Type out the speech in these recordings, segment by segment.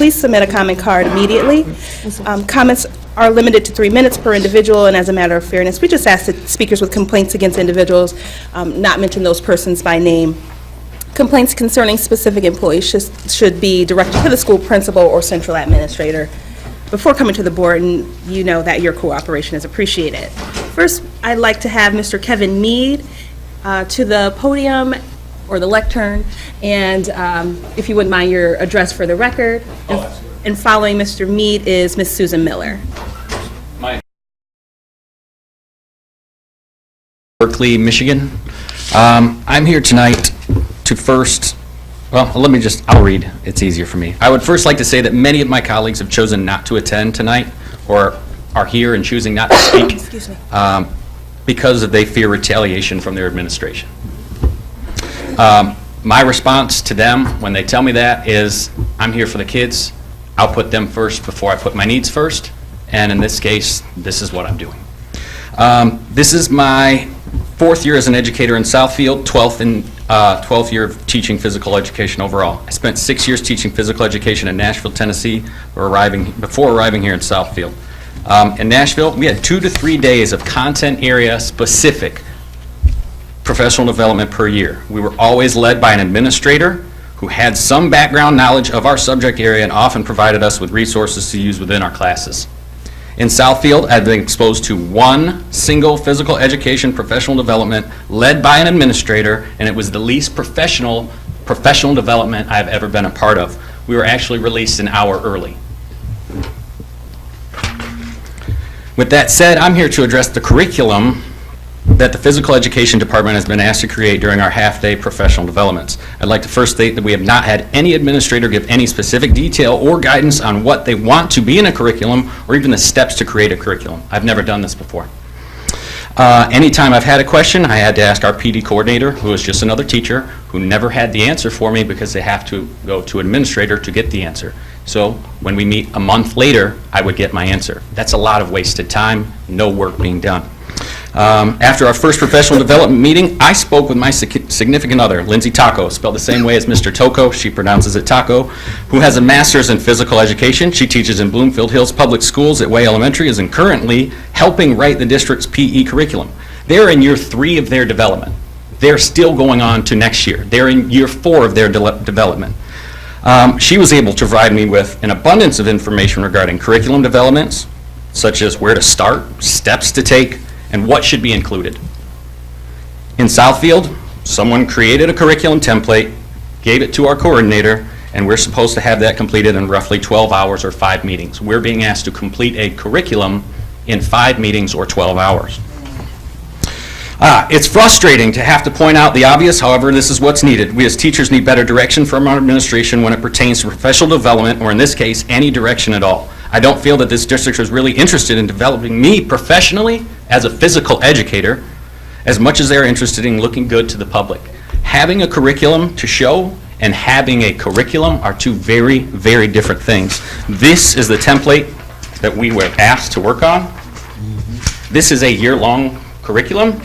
please submit a comment card immediately. Comments are limited to 3 minutes per individual, and as a matter of fairness, we just ask that speakers with complaints against individuals not mention those persons by name. Complaints concerning specific employees should be directed to the school principal or central administrator before coming to the board, and you know that your cooperation is appreciated. First, I'd like to have Mr. Kevin Mead to the podium or the lectern, and if you wouldn't mind your address for the record. And following Mr. Mead is Ms. Susan Miller. Berkeley, Michigan. I'm here tonight to first, well, I'll read. It's easier for me. I would first like to say that many of my colleagues have chosen not to attend tonight or are here and choosing not to speak Excuse me. because they fear retaliation from their administration. My response to them when they tell me that is, I'm here for the kids. I'll put them first before I put my needs first, and in this case, this is what I'm doing. This is my 4th year as an educator in Southfield, 12th year of teaching physical education overall. I spent 6 years teaching physical education in Nashville, Tennessee, before arriving here in Southfield. In Nashville, we had 2 to 3 days of content area specific professional development per year. We were always led by an administrator who had some background knowledge of our subject area and often provided us with resources to use within our classes. In Southfield, I've been exposed to one single physical education professional development led by an administrator, and it was the least professional development I've ever been a part of. We were actually released an hour early. With that said, I'm here to address the curriculum that the physical education department has been asked to create during our half-day professional developments. I'd like to first state that we have not had any administrator give any specific detail or guidance on what they want to be in a curriculum or even the steps to create a curriculum. I've never done this before. Anytime I've had a question, I had to ask our PD coordinator, who is just another teacher, who never had the answer for me because they have to go to an administrator to get the answer. So when we meet a month later, I would get my answer. That's a lot of wasted time, no work being done. After our first professional development meeting, I spoke with my significant other, Lindsay Taco, spelled the same way as Mr. Toko, she pronounces it Taco, who has a master's in physical education. She teaches in Bloomfield Hills Public Schools at Way Elementary, is currently helping write the district's PE curriculum. They're in year 3 of their development. They're still going on to next year. They're in year 4 of their development. She was able to provide me with an abundance of information regarding curriculum developments, such as where to start, steps to take, and what should be included. In Southfield, someone created a curriculum template, gave it to our coordinator, and we're supposed to have that completed in roughly 12 hours or 5 meetings. We're being asked to complete a curriculum in 5 meetings or 12 hours. It's frustrating to have to point out the obvious, however, this is what's needed. We as teachers need better direction from our administration when it pertains to professional development, or in this case, any direction at all. I don't feel that this district is really interested in developing me professionally as a physical educator as much as they're interested in looking good to the public. Having a curriculum to show and having a curriculum are 2 very, very different things. This is the template that we were asked to work on. This is a year-long curriculum.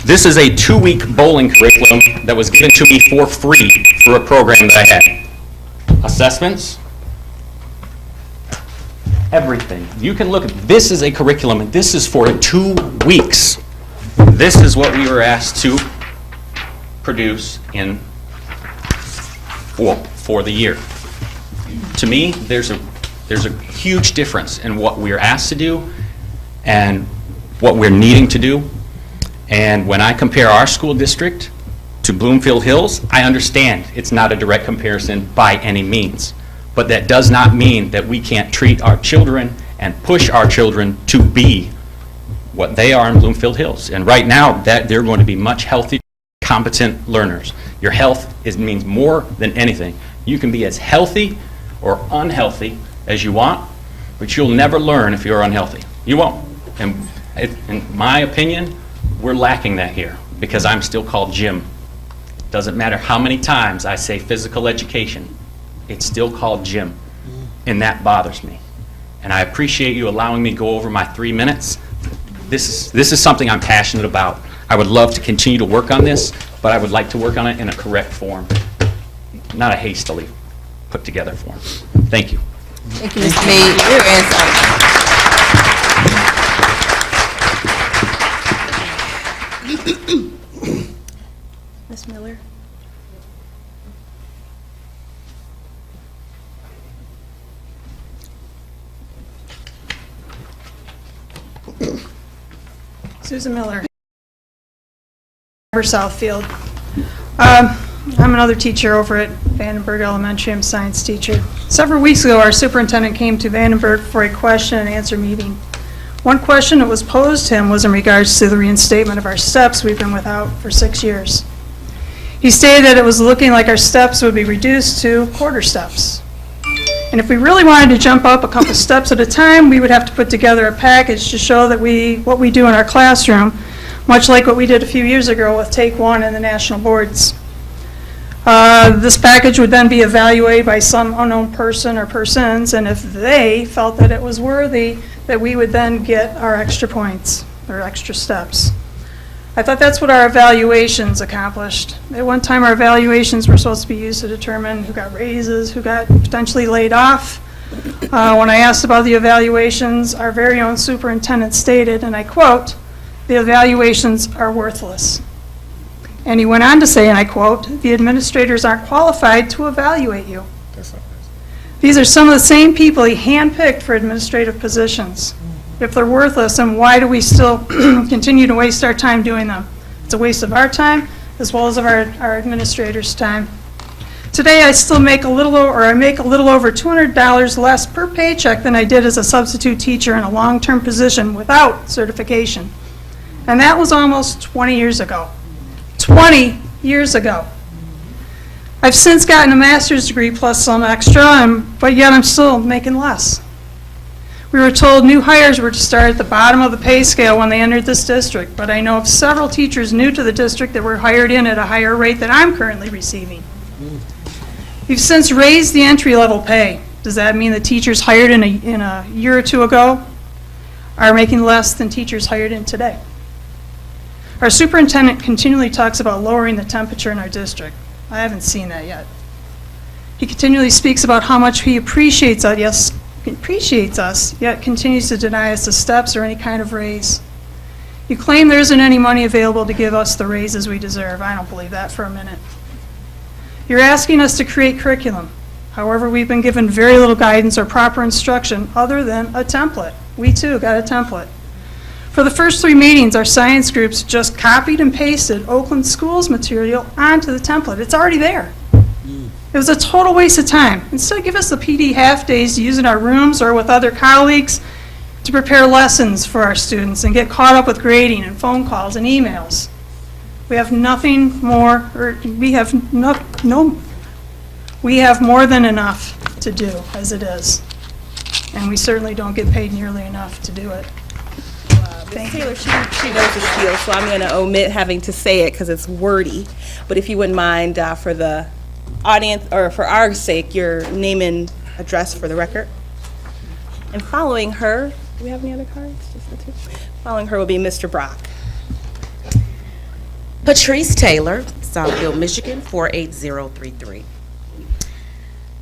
This is a 2-week bowling curriculum that was given to me for free for a program that I had. Assessments, everything. You can look at, this is a curriculum, and this is for 2 weeks. This is what we were asked to produce in, for the year. To me, there's a huge difference in what we're asked to do and what we're needing to do. And when I compare our school district to Bloomfield Hills, I understand it's not a direct comparison by any means. But that does not mean that we can't treat our children and push our children to be what they are in Bloomfield Hills. And right now, that they're going to be much healthier, competent learners. Your health means more than anything. You can be as healthy or unhealthy as you want, but you'll never learn if you're unhealthy. You won't. And in my opinion, we're lacking that here because I'm still called Jim. Doesn't matter how many times I say physical education, it's still called Jim, and that bothers me. And I appreciate you allowing me to go over my 3 minutes. This is something I'm passionate about. I would love to continue to work on this, but I would like to work on it in a correct form, not a hastily put together form. Thank you. Thank you, Mr. Mead. Your insight. Ms. Miller? Susan Miller, Southfield. I'm another teacher over at Vandenberg Elementary. I'm a science teacher. Several weeks ago, our superintendent came to Vandenberg for a question and answer meeting. One question that was posed to him was in regards to the reinstatement of our steps we've been without for 6 years. He stated that it was looking like our steps would be reduced to quarter steps. And if we really wanted to jump up a couple steps at a time, we would have to put together a package to show that what we do in our classroom, much like what we did a few years ago with Take One and the national boards. This package would then be evaluated by some unknown person or persons, and if they felt that it was worthy, that we would then get our extra points or extra steps. I thought that's what our evaluations accomplished. At one time, our evaluations were supposed to be used to determine who got raises, who got potentially laid off. When I asked about the evaluations, our very own superintendent stated, and I quote, "The evaluations are worthless." And he went on to say, and I quote, "The administrators aren't qualified to evaluate you." These are some of the same people he handpicked for administrative positions. If they're worthless, then why do we still continue to waste our time doing them? It's a waste of our time as well as of our administrators' time. Today, I still make a little over $200 less per paycheck than I did as a substitute teacher in a long-term position without certification. And that was almost 20 years ago. 20 years ago. I've since gotten a master's degree plus some extra, but yet I'm still making less. We were told new hires were to start at the bottom of the pay scale when they entered this district, but I know of several teachers new to the district that were hired in at a higher rate than I'm currently receiving. We've since raised the entry-level pay. Does that mean the teachers hired in a year or two ago are making less than teachers hired in today? Our superintendent continually talks about lowering the temperature in our district. I haven't seen that yet. He continually speaks about how much he appreciates us, yet continues to deny us the steps or any kind of raise. You claim there isn't any money available to give us the raises we deserve. I don't believe that for a minute. You're asking us to create curriculum. However, we've been given very little guidance or proper instruction other than a template. We too got a template. For the first 3 meetings, our science groups just copied and pasted Oakland Schools material onto the template. It's already there. It was a total waste of time. Instead, give us the PD half-days to use in our rooms or with other colleagues to prepare lessons for our students and get caught up with grading and phone calls and emails. We have nothing more, or we have more than enough to do as it is. And we certainly don't get paid nearly enough to do it. Ms. Taylor, she knows the spiel, so I'm going to omit having to say it because it's wordy. But if you wouldn't mind, for the audience, or for our sake, your name and address for the record. And following her, do we have any other cards? Just the two? Following her will be Mr. Brock. Patrice Taylor, Southfield, Michigan, 48033.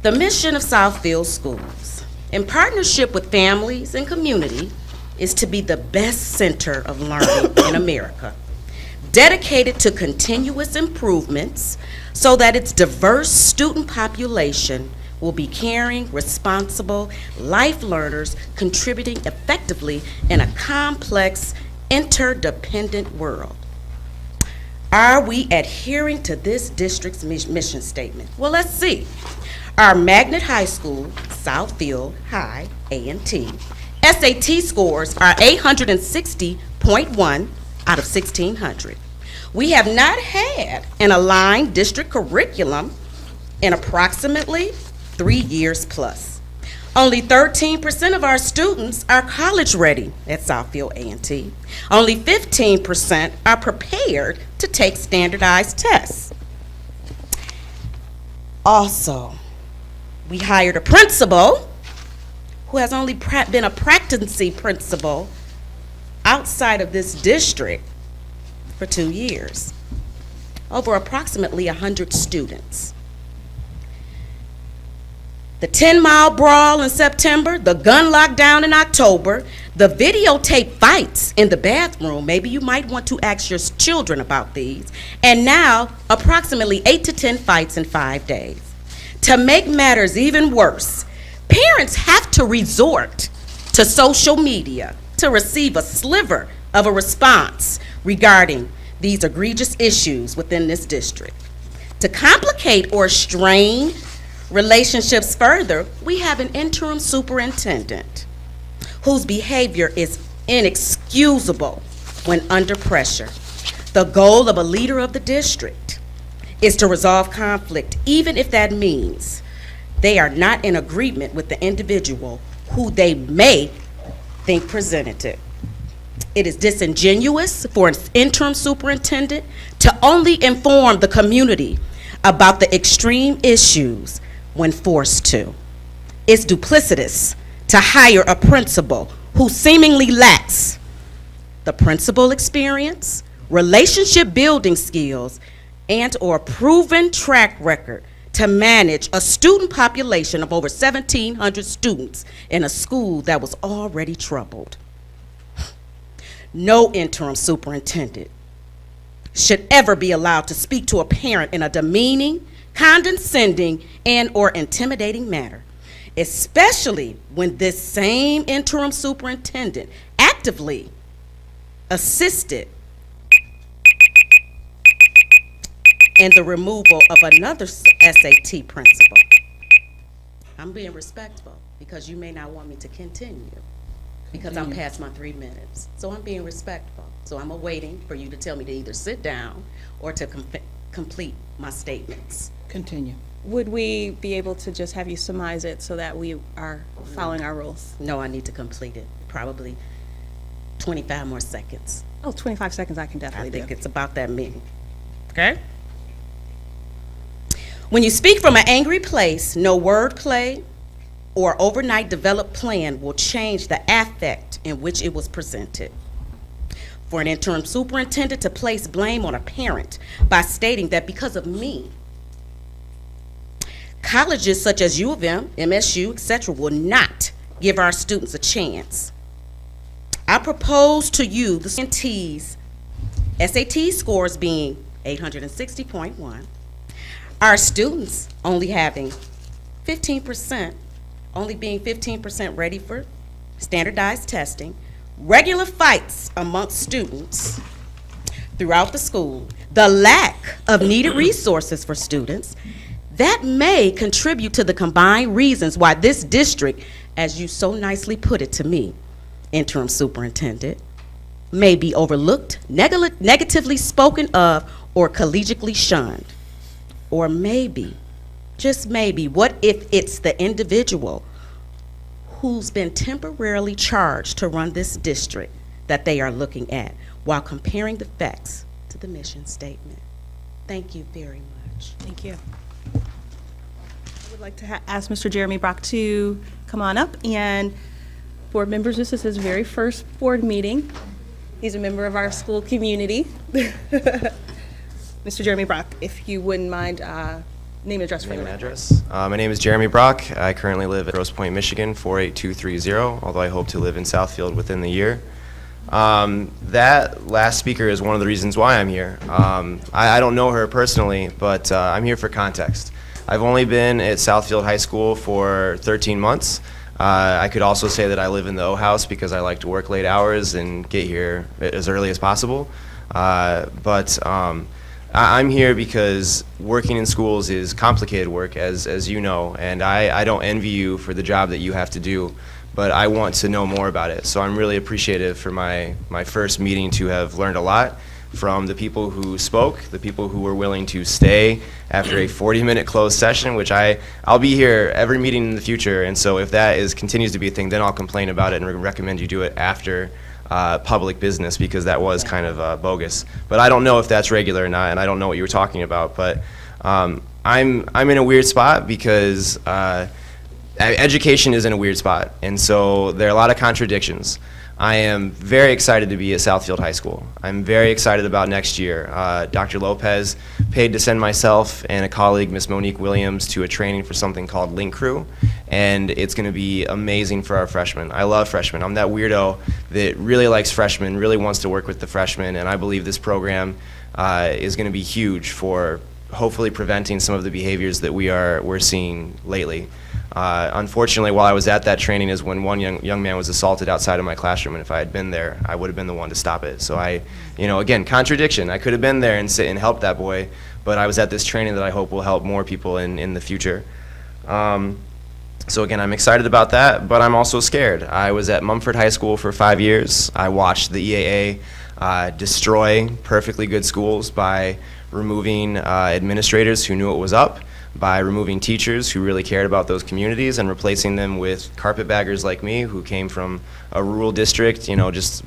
The mission of Southfield Schools, in partnership with families and community, is to be the best center of learning in America, dedicated to continuous improvements so that its diverse student population will be caring, responsible, life learners contributing effectively in a complex, interdependent world. Are we adhering to this district's mission statement? Well, let's see. Our Magnet High School, Southfield High, A&T, SAT scores are 860.1 out of 1,600. We have not had an aligned district curriculum in approximately 3 years plus. Only 13% of our students are college ready at Southfield A&T. Only 15% are prepared to take standardized tests. Also, we hired a principal who has only been a practicing principal outside of this district for 2 years, over approximately 100 students. The 10-mile brawl in September, the gun lockdown in October, the videotape fights in the bathroom, maybe you might want to ask your children about these, and now approximately 8 to 10 fights in 5 days. To make matters even worse, parents have to resort to social media to receive a sliver of a response regarding these egregious issues within this district. To complicate or strain relationships further, we have an interim superintendent whose behavior is inexcusable when under pressure. The goal of a leader of the district is to resolve conflict, even if that means they are not in agreement with the individual who they may think presented it. It is disingenuous for an interim superintendent to only inform the community about the extreme issues when forced to. It's duplicitous to hire a principal who seemingly lacks the principal experience, relationship building skills, and or proven track record to manage a student population of over 1,700 students in a school that was already troubled. No interim superintendent should ever be allowed to speak to a parent in a demeaning, condescending, and or intimidating manner, especially when this same interim superintendent actively assisted in the removal of another SAT principal. I'm being respectful because you may not want me to continue because I'm past my 3 minutes. So I'm being respectful. So I'm awaiting for you to tell me to either sit down or to complete my statements. Continue. Would we be able to just have you surmise it so that we are following our rules? No, I need to complete it. Probably 25 more seconds. Oh, 25 seconds I can I definitely think do. it's about that many. Okay? When you speak from an angry place, no wordplay or overnight developed plan will change the affect in which it was presented. For an interim superintendent to place blame on a parent by stating that because of me, colleges such as U of M, MSU, etc., will not give our students a chance. I propose to you the SAT scores being 860.1, our students only having 15%, only being 15% ready for standardized testing, regular fights amongst students throughout the school, the lack of needed resources for students, that may contribute to the combined reasons why this district, as you so nicely put it to me, interim superintendent, may be overlooked, negatively spoken of, or collegially shunned. Or maybe, just maybe, what if it's the individual who's been temporarily charged to run this district that they are looking at while comparing the facts to the mission statement? Thank you very much. Thank you. I would like to ask Mr. Jeremy Brock to come on up. And board members, this is his very first board meeting. He's a member of our school community. Mr. Jeremy Brock, if you wouldn't mind, name and address for the Name and record. address. My name is Jeremy Brock. I currently live at Grosse Pointe, Michigan, 48230, although I hope to live in Southfield within the year. That last speaker is one of the reasons why I'm here. I don't know her personally, but I'm here for context. I've only been at Southfield High School for 13 months. I could also say that I live in the O House because I like to work late hours and get here as early as possible. I'm here because working in schools is complicated work, as you know, and I don't envy you for the job that you have to do, but I want to know more about it. So I'm really appreciative for my first meeting to have learned a lot from the people who spoke, the people who were willing to stay after a 40-minute closed session, which I'll be here every meeting in the future, and so if that continues to be a thing, then I'll complain about it and recommend you do it after public business, because that was kind of bogus. But I don't know if that's regular or not, and I don't know what you were talking about. But I'm in a weird spot because education is in a weird spot, and so there are a lot of contradictions. I am very excited to be at Southfield High School. I'm very excited about next year. Dr. Lopez paid to send myself and a colleague, Miss Monique Williams, to a training for something called Link Crew, and it's going to be amazing for our freshmen. I love freshmen. I'm that weirdo that really likes freshmen, really wants to work with the freshmen, and I believe this program is going to be huge for hopefully preventing some of the behaviors that we're seeing lately. Unfortunately, while I was at that training is when one young man was assaulted outside of my classroom, and if I had been there, I would have been the one to stop it. So again, contradiction. I could have been there and sit and helped that boy, but I was at this training that I hope will help more people in the future. So again, I'm excited about that, but I'm also scared. I was at Mumford High School for 5 years. I watched the EAA destroy perfectly good schools by removing administrators who knew it was up, by removing teachers who really cared about those communities and replacing them with carpetbaggers like me who came from a rural district, just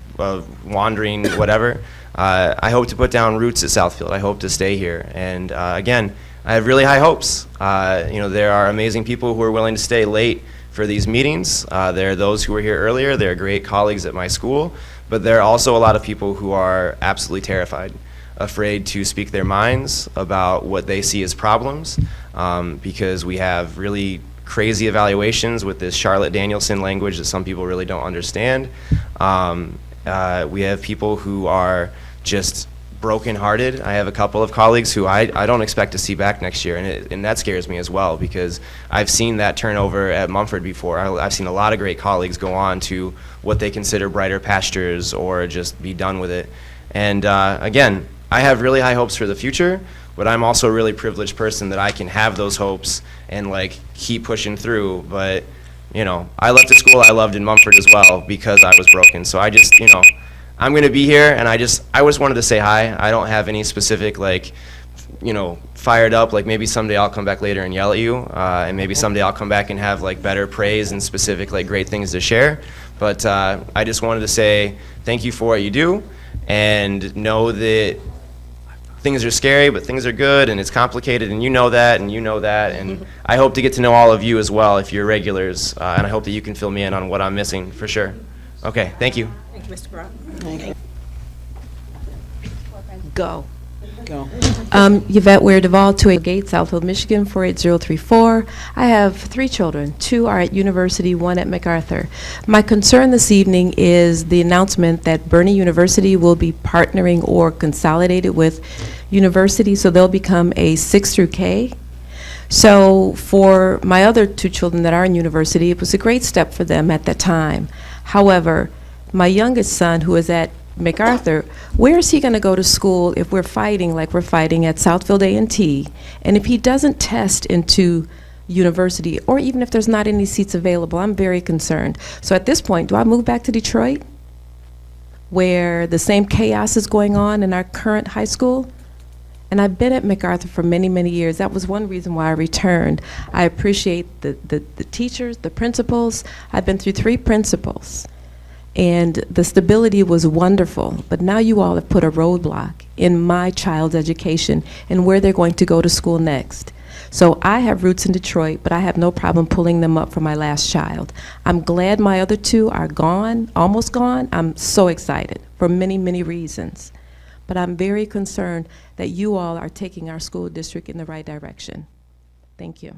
wandering whatever. I hope to put down roots at Southfield. I hope to stay here. And again, I have really high hopes. There are amazing people who are willing to stay late for these meetings. There are those who were here earlier. They're great colleagues at my school. But there are also a lot of people who are absolutely terrified, afraid to speak their minds about what they see as problems, because we have really crazy evaluations with this Charlotte Danielson language that some people really don't understand. We have people who are just brokenhearted. I have a couple of colleagues who I don't expect to see back next year, and that scares me as well, because I've seen that turnover at Mumford before. I've seen a lot of great colleagues go on to what they consider brighter pastures or just be done with it. And again, I have really high hopes for the future, but I'm also a really privileged person that I can have those hopes and keep pushing through. But I left a school I loved in Mumford as well because I was broken. So I just, I'm going to be here, and I just wanted to say hi. I don't have any specific fired up, maybe someday I'll come back later and yell at you, and maybe someday I'll come back and have better praise and specific great things to share. But I just wanted to say thank you for what you do, and know that things are scary, but things are good, and it's complicated, and you know that, and I hope to get to know all of you as well if you're regulars, and I hope that you can fill me in on what I'm missing, for sure. Okay, thank you. Thank you, Mr. Brown. Go. Yvette Ware Duvall, 288 Southfield, Michigan, 48034. I have 3 children. 2 are at university, 1 at MacArthur. My concern this evening is the announcement that Bernie University will be partnering or consolidated with university, so they'll become a 6 through K. So for my other 2 children that are in university, it was a great step for them at that time. However, my youngest son, who is at MacArthur, where is he going to go to school if we're fighting like we're fighting at Southfield A&T, and if he doesn't test into university, or even if there's not any seats available? I'm very concerned. So at this point, do I move back to Detroit, where the same chaos is going on in our current high school? And I've been at MacArthur for many, many years. That was one reason why I returned. I appreciate the teachers, the principals. I've been through 3 principals. And the stability was wonderful, but now you all have put a roadblock in my child's education and where they're going to go to school next. So I have roots in Detroit, but I have no problem pulling them up for my last child. I'm glad my other 2 are gone, almost gone. I'm so excited for many, many reasons. But I'm very concerned that you all are taking our school district in the right direction. Thank you.